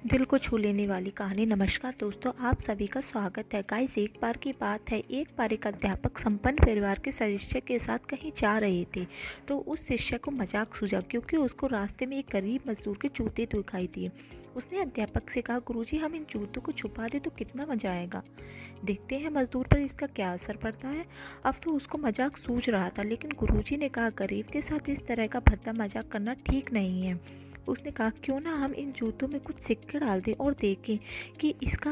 दिल को छू लेने वाली कहानी। नमस्कार दोस्तों, आप सभी का स्वागत है। गाइस, एक बार की बात है, एक बार एक अध्यापक संपन्न परिवार के शिष्य के साथ कहीं जा रहे थे। तो उस शिष्य को मजाक सूझा क्योंकि उसको रास्ते में एक गरीब मजदूर के जूते दिखाई दिए। उसने अध्यापक से कहा, गुरुजी, हम इन जूतों को छुपा दे तो कितना मजा आएगा। देखते हैं मजदूर पर इसका क्या असर पड़ता है। अब तो उसको मजाक सूझ रहा था, लेकिन गुरुजी ने कहा, गरीब के साथ इस तरह का भद्दा मजाक करना ठीक नहीं है। उसने कहा, क्यों ना हम इन जूतों में कुछ सिक्के डाल दें और देखें कि इसका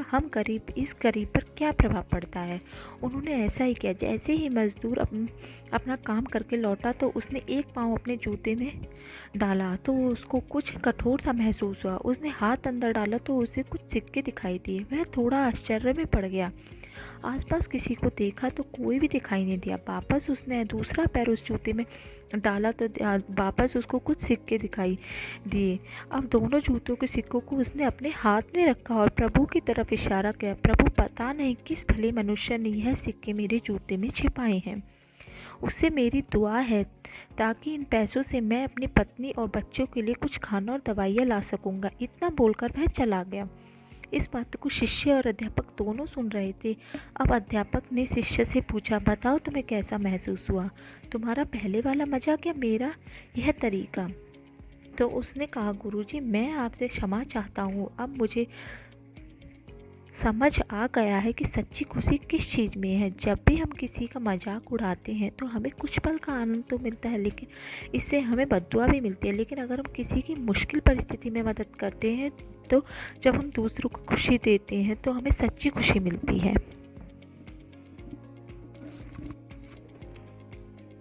इस गरीब पर क्या प्रभाव पड़ता है। उन्होंने ऐसा ही किया। जैसे ही मजदूर अपना काम करके लौटा तो उसने एक पाँव अपने जूते में डाला तो उसको कुछ कठोर सा महसूस हुआ। उसने हाथ अंदर डाला तो उसे कुछ सिक्के दिखाई दिए। वह थोड़ा आश्चर्य में पड़ गया। आसपास किसी को देखा तो कोई भी दिखाई नहीं दिया। वापस उसने दूसरा पैर उस जूते में डाला तो वापस उसको कुछ सिक्के दिखाई दिए। अब दोनों जूतों के सिक्कों को उसने अपने हाथ में रखा और प्रभु की तरफ इशारा किया। प्रभु, पता नहीं किस भले मनुष्य ने यह सिक्के मेरे जूते में छिपाए हैं। उससे मेरी दुआ है ताकि इन पैसों से मैं अपनी पत्नी और बच्चों के लिए कुछ खाना और दवाइयाँ ला सकूँगा। इतना बोलकर वह चला गया। इस बात को शिष्य और अध्यापक दोनों सुन रहे थे। अब अध्यापक ने शिष्य से पूछा, बताओ तुम्हें कैसा महसूस हुआ, तुम्हारा पहले वाला मजाक या मेरा यह तरीका। तो उसने कहा, गुरुजी, मैं आपसे क्षमा चाहता हूँ। अब मुझे समझ आ गया है कि सच्ची खुशी किस चीज़ में है। जब भी हम किसी का मजाक उड़ाते हैं तो हमें कुछ पल का आनंद तो मिलता है, लेकिन इससे हमें बद्दुआ भी मिलती है। लेकिन अगर हम किसी की मुश्किल परिस्थिति में मदद करते हैं तो जब हम दूसरों को खुशी देते हैं तो हमें सच्ची खुशी मिलती है।